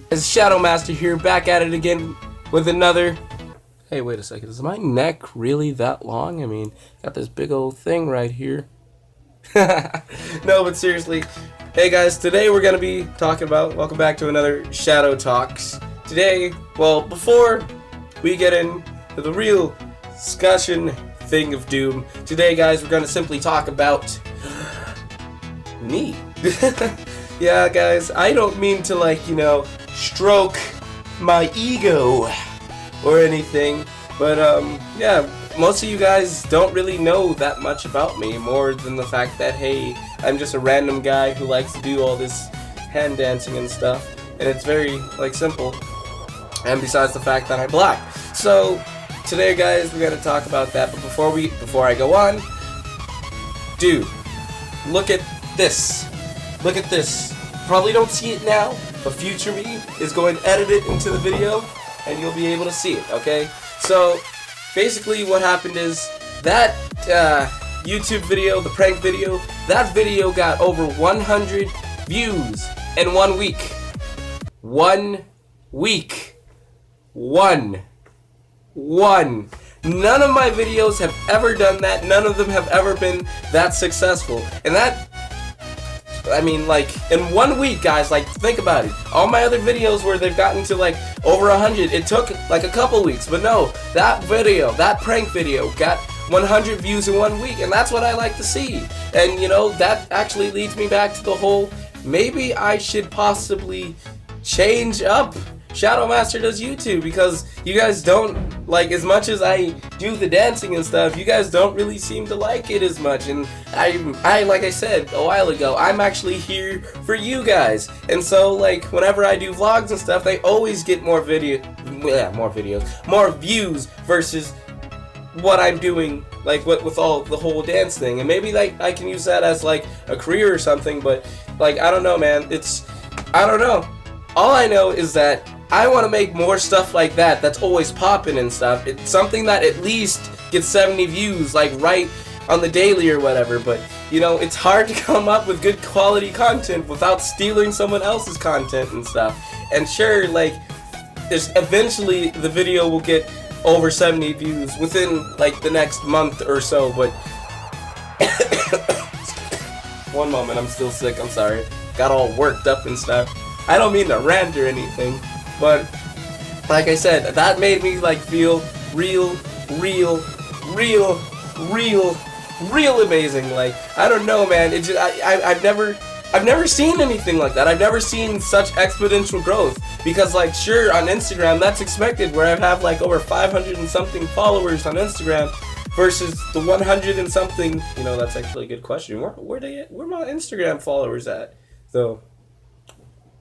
It's Shadow Master here, back at it again with another... Hey, wait a second. Is my neck really that long? I mean, got this big old thing right here. No, but seriously. Hey guys, today we're going to be talking about... Welcome back to another Shadow Talks. Today, well, before we get into the real discussion thing of doom, today, guys, we're going to simply talk about... me. Yeah, guys, I don't mean to, like, you know, stroke my ego or anything, but yeah, most of you guys don't really know that much about me, more than the fact that, hey, I'm just a random guy who likes to do all this hand dancing and stuff, and it's very, like, simple, and besides the fact that I'm black. So today, guys, we're gonna talk about that, but before I go on, dude, look at this. Look at this. Probably don't see it now, but future me is going to edit it into the video, and you'll be able to see it, okay? So, basically what happened is, that YouTube video, the prank video, that video got over 100 views in 1 week. 1 week. One. None of my videos have ever done that. None of them have ever been that successful. And that... I mean, like, in 1 week, guys, like, think about it. All my other videos where they've gotten to, like, over 100, it took, like, a couple weeks. But no, that video, that prank video, got 100 views in 1 week. And that's what I like to see. And, you know, that actually leads me back to the whole, maybe I should possibly change up Shadow Master Does YouTube, because you guys don't, like, as much as I do the dancing and stuff, you guys don't really seem to like it as much, and I like I said a while ago, I'm actually here for you guys, and so, like, whenever I do vlogs and stuff, they always get more views versus what I'm doing, like, with all the whole dance thing, and maybe, like, I can use that as, like, a career or something, but, like, I don't know, man, I don't know. All I know is that I want to make more stuff like that that's always popping and stuff. It's something that at least gets 70 views, like, right on the daily or whatever, but, you know, it's hard to come up with good quality content without stealing someone else's content and stuff. And sure, like, eventually the video will get over 70 views within, like, the next month or so, but... One moment, I'm still sick, I'm sorry. Got all worked up and stuff. I don't mean to rant or anything, but like I said, that made me, like, feel real amazing. Like, I don't know, man. It just I've never seen anything like that. I've never seen such exponential growth, because, like, sure, on Instagram that's expected, where I have, like, over 500 and something followers on Instagram versus the 100 and something. You know, that's actually a good question. Where my Instagram followers at? So,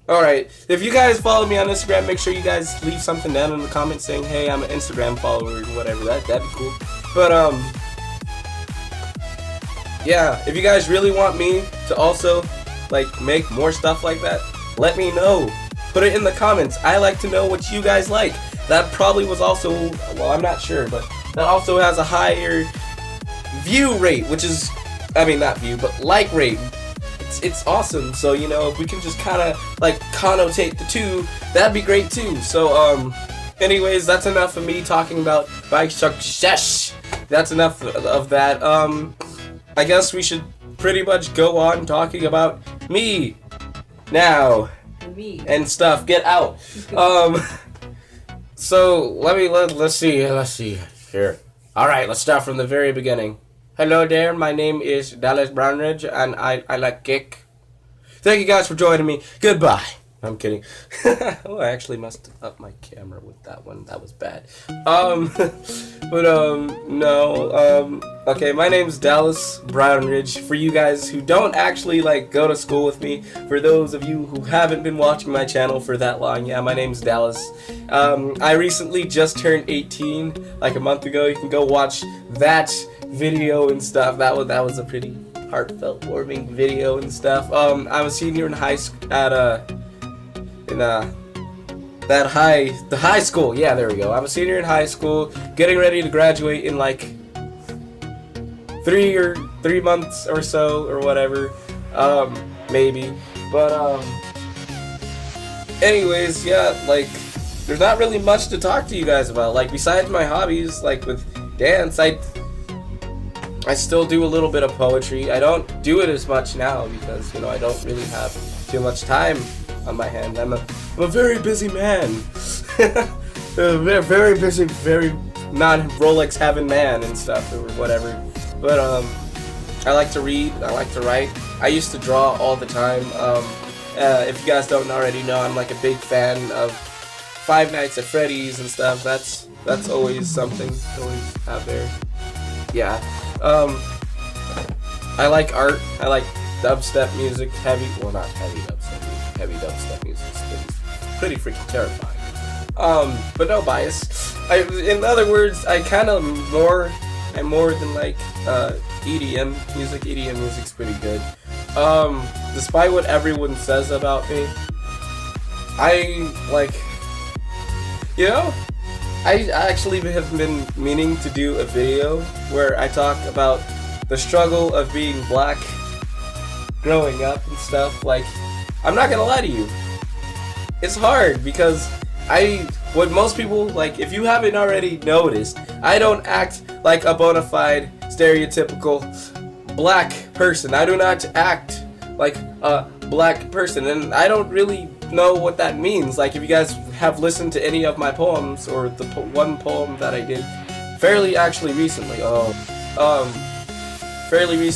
alright, if you guys follow me on Instagram, make sure you guys leave something down in the comments saying, hey, I'm an Instagram follower or whatever. That'd be cool. But, yeah, if you guys really want me to also, like, make more stuff like that, let me know. Put it in the comments. I like to know what you guys like. That probably was also, well, I'm not sure, but that also has a higher view rate, which is, I mean, not view, but like rate. It's awesome, so, you know, if we can just kind of, like, connotate the two, that'd be great too. So, anyways, that's enough of me talking about bike success. That's enough of that. I guess we should pretty much go on talking about me now. Me. And stuff. Get out. So, let's see here. Alright, let's start from the very beginning. Hello there, my name is Dallas Brownridge, and I like cake. Thank you guys for joining me. Goodbye. I'm kidding. Oh, I actually messed up my camera with that one. That was bad. No. Okay, my name's Dallas Brownridge. For you guys who don't actually, like, go to school with me, for those of you who haven't been watching my channel for that long, yeah, my name's Dallas. I recently just turned 18, like a month ago. You can go watch that video and stuff. That was a pretty heartfelt, warming video and stuff. I'm a senior in high school the high school. Yeah, there we go. I'm a senior in high school, getting ready to graduate in, like, 3 months or so or whatever. Maybe. But anyways, yeah, like, there's not really much to talk to you guys about. Like, besides my hobbies, like with dance, I still do a little bit of poetry. I don't do it as much now because, you know, I don't really have too much time on my hand. I'm a very busy man. A very busy, very non-Rolex having man and stuff or whatever. But I like to read, I like to write. I used to draw all the time. If you guys don't already know, I'm like a big fan of Five Nights at Freddy's and stuff. That's always something to always have there. Yeah. I like art. I like dubstep music. Well, not heavy dubstep music. Heavy dubstep music is pretty freaking terrifying. But no bias. In other words, I'm more than like EDM music. EDM music's pretty good. Despite what everyone says about me, I like, you know, I actually have been meaning to do a video where I talk about the struggle of being black growing up and stuff. Like, I'm not gonna lie to you, it's hard because what most people, like, if you haven't already noticed, I don't act like a bona fide stereotypical black person. I do not act like a black person, and I don't really know what that means. Like, if you guys have listened to any of my poems, or the one poem that I did fairly recently,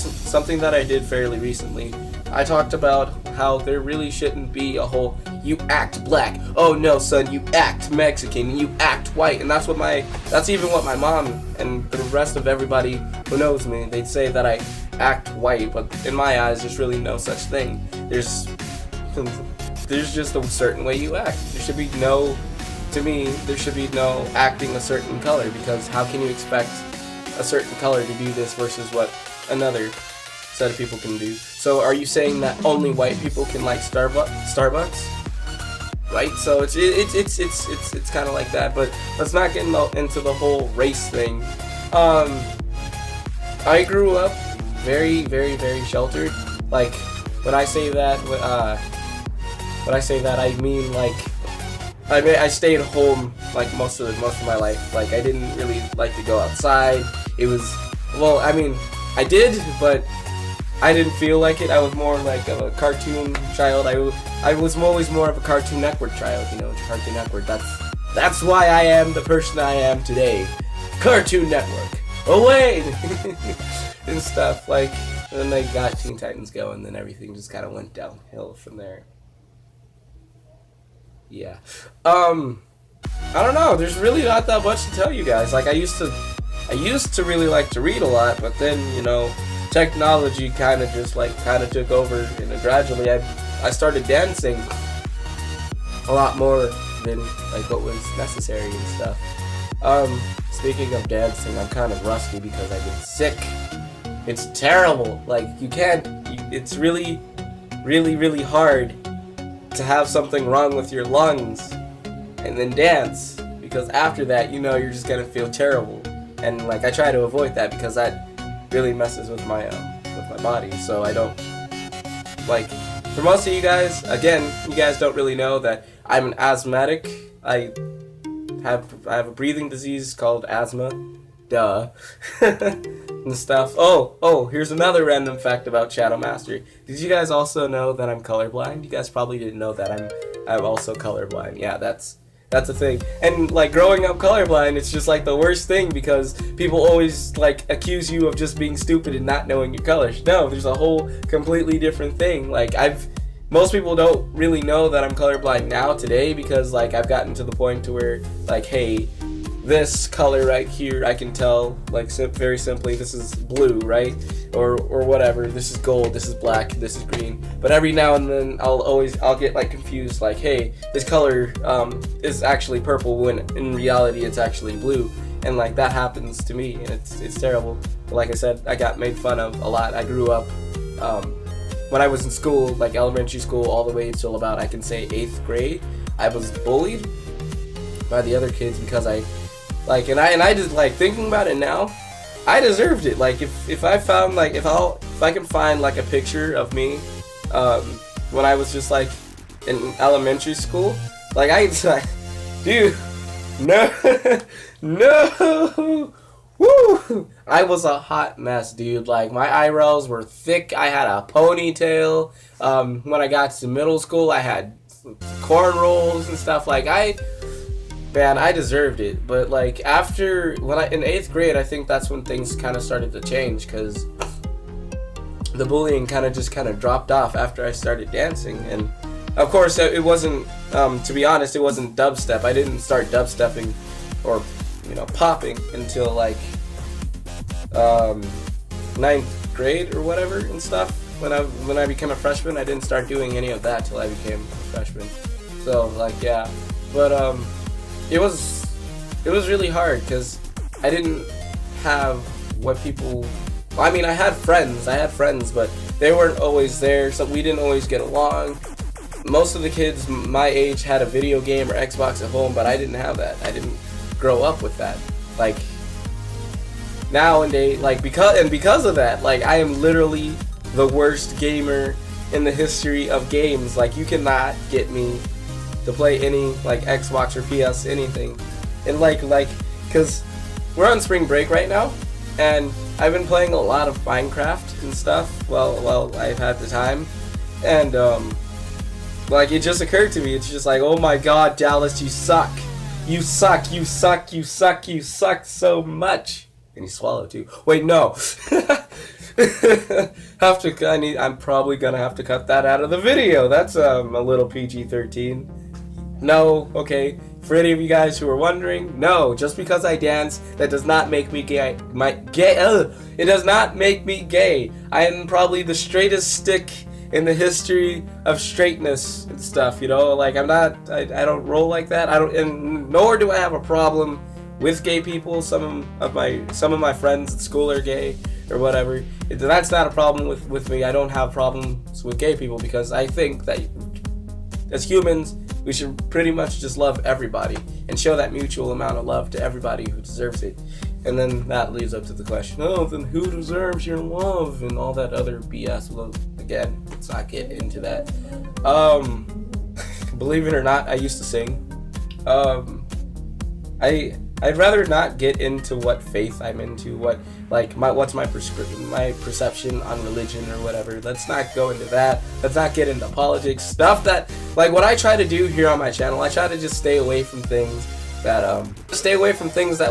something that I did fairly recently, I talked about how there really shouldn't be a whole you act black, oh no son, you act Mexican, you act white. And that's even what my mom and the rest of everybody who knows me, they'd say that I act white, but in my eyes there's really no such thing. There's just a certain way you act. There should be no acting a certain color, because how can you expect a certain color to do this versus what another set of people can do? So are you saying that only white people can like Starbucks? Right? So it's kind of like that. But let's not get into the whole race thing. I grew up very, very, very sheltered. Like, when I say that, I mean like I stayed home like most of my life. Like, I didn't really like to go outside. It was, well, I mean, I did, but I didn't feel like it. I was more like a cartoon child. I was always more of a Cartoon Network child, you know, Cartoon Network. That's why I am the person I am today. Cartoon Network. Away! And stuff, like, and then they got Teen Titans going, and then everything just kind of went downhill from there. Yeah. I don't know, there's really not that much to tell you guys. Like, I used to really like to read a lot, but then, you know, technology kind of took over, and gradually I started dancing a lot more than like what was necessary and stuff. Speaking of dancing, I'm kind of rusty because I've been sick. It's terrible. Like, it's really, really, really hard to have something wrong with your lungs and then dance, because after that, you know, you're just gonna feel terrible. And like, I try to avoid that because that really messes with my body. So I don't, like, for most of you guys, again, you guys don't really know that I'm an asthmatic. I have a breathing disease called asthma. Duh. And stuff. Oh, here's another random fact about Shadow Master. Did you guys also know that I'm colorblind? You guys probably didn't know that I'm also colorblind. Yeah, that's a thing. And like, growing up colorblind, it's just like the worst thing, because people always like accuse you of just being stupid and not knowing your colors. No, there's a whole completely different thing. Like, most people don't really know that I'm colorblind now today, because like, I've gotten to the point to where, like, hey, this color right here, I can tell, like, very simply, this is blue, right? Or whatever, this is gold, this is black, this is green. But every now and then, I'll get like confused, like, hey, this color is actually purple, when in reality it's actually blue. And like, that happens to me, and it's terrible. But like I said, I got made fun of a lot. I grew up, when I was in school, like elementary school, all the way until about, I can say, 8th grade, I was bullied by the other kids because I just, like, thinking about it now, I deserved it. Like, if I found, like, if I can find like a picture of me when I was just like in elementary school. Like, dude, no, no, woo! I was a hot mess, dude. Like, my eyebrows were thick. I had a ponytail. When I got to middle school, I had cornrows and stuff. Like, man, I deserved it. But like after in 8th grade, I think that's when things kind of started to change, because the bullying kind of dropped off after I started dancing. And of course, it wasn't. To be honest, it wasn't dubstep. I didn't start dubstepping or popping until like 9th grade or whatever and stuff. When I became a freshman, I didn't start doing any of that till I became a freshman. So like, yeah, but it was really hard because I didn't have what people. I mean, I had friends, but they weren't always there, so we didn't always get along. Most of the kids my age had a video game or Xbox at home, but I didn't have that. I didn't grow up with that. Like nowadays, because of that, like I am literally the worst gamer in the history of games. Like, you cannot get me to play any like Xbox or PS anything. And like because we're on spring break right now, and I've been playing a lot of Minecraft and stuff. Well, I've had the time, and like it just occurred to me. It's just like, oh my God, Dallas, you suck. You suck. You suck. You suck. You suck so much. And you swallow too. Wait, no. I'm probably gonna have to cut that out of the video. That's a little PG-13. No, okay. For any of you guys who are wondering, no, just because I dance, that does not make me gay. It does not make me gay. I am probably the straightest stick in the history of straightness and stuff. Like I don't roll like that. And nor do I have a problem with gay people. Some of my friends at school are gay or whatever. That's not a problem with me. I don't have problems with gay people because I think that as humans, we should pretty much just love everybody and show that mutual amount of love to everybody who deserves it. And then that leads up to the question, oh, then who deserves your love and all that other BS. Well, again, let's not get into that. Believe it or not, I used to sing. I'd rather not get into what faith I'm into, what's my perception on religion or whatever. Let's not go into that. Let's not get into politics stuff that, like, what I try to do here on my channel. I try to just stay away from things that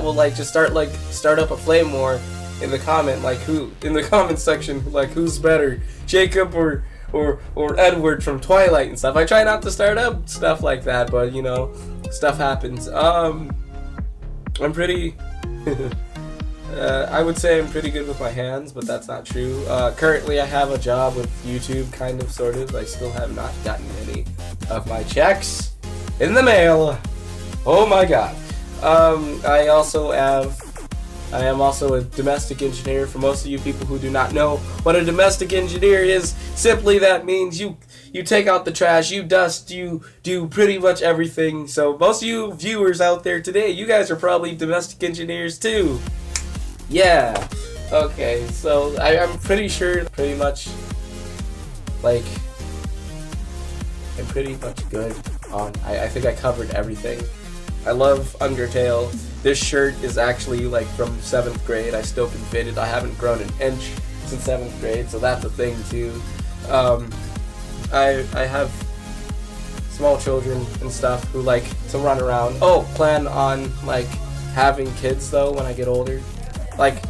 will like just start up a flame war in the comment section, like who's better, Jacob or Edward from Twilight and stuff. I try not to start up stuff like that, but stuff happens. I'm pretty I would say I'm pretty good with my hands, but that's not true. Currently I have a job with YouTube, kind of, sort of. I still have not gotten any of my checks in the mail. Oh my God. I am also a domestic engineer. For most of you people who do not know what a domestic engineer is, simply that means you take out the trash, you dust, you do pretty much everything. So most of you viewers out there today, you guys are probably domestic engineers too. Yeah. Okay, so I'm pretty sure pretty much good on. I think I covered everything. I love Undertale. This shirt is actually like from 7th grade. I still can fit it. I haven't grown an inch since 7th grade, so that's a thing too. I have small children and stuff who like to run around. Oh, plan on like having kids though when I get older. Like,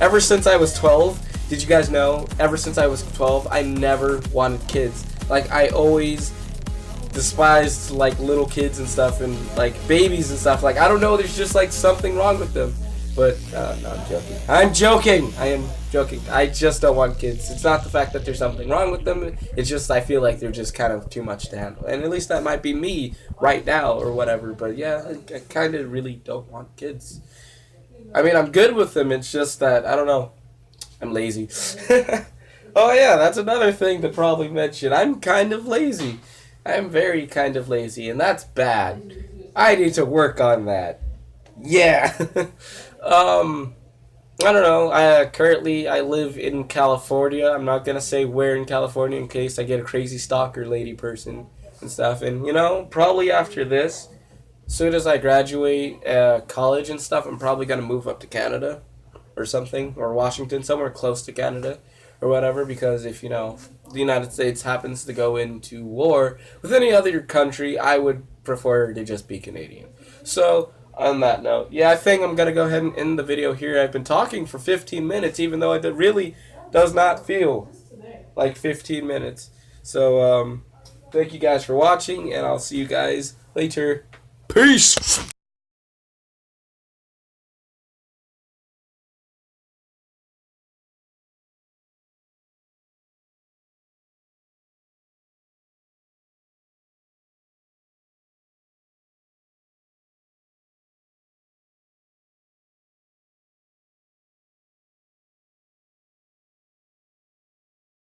ever since I was 12, did you guys know? Ever since I was 12, I never wanted kids. Like, I always despised like little kids and stuff and like babies and stuff. Like, I don't know, there's just like something wrong with them. But no, I'm joking. I am joking. I just don't want kids. It's not the fact that there's something wrong with them. It's just I feel like they're just kind of too much to handle. And at least that might be me right now or whatever. But yeah, I kind of really don't want kids. I mean, I'm good with them. It's just that, I don't know, I'm lazy. Oh yeah, that's another thing to probably mention. I'm kind of lazy. I'm very kind of lazy, and that's bad. I need to work on that. Yeah. I don't know. I live in California. I'm not gonna say where in California in case I get a crazy stalker lady person and stuff. And probably after this, soon as I graduate college and stuff, I'm probably gonna move up to Canada or something, or Washington, somewhere close to Canada or whatever. Because if the United States happens to go into war with any other country, I would prefer to just be Canadian. So on that note, yeah, I think I'm gonna go ahead and end the video here. I've been talking for 15 minutes, even though it really does not feel like 15 minutes. So thank you guys for watching, and I'll see you guys later. Peace.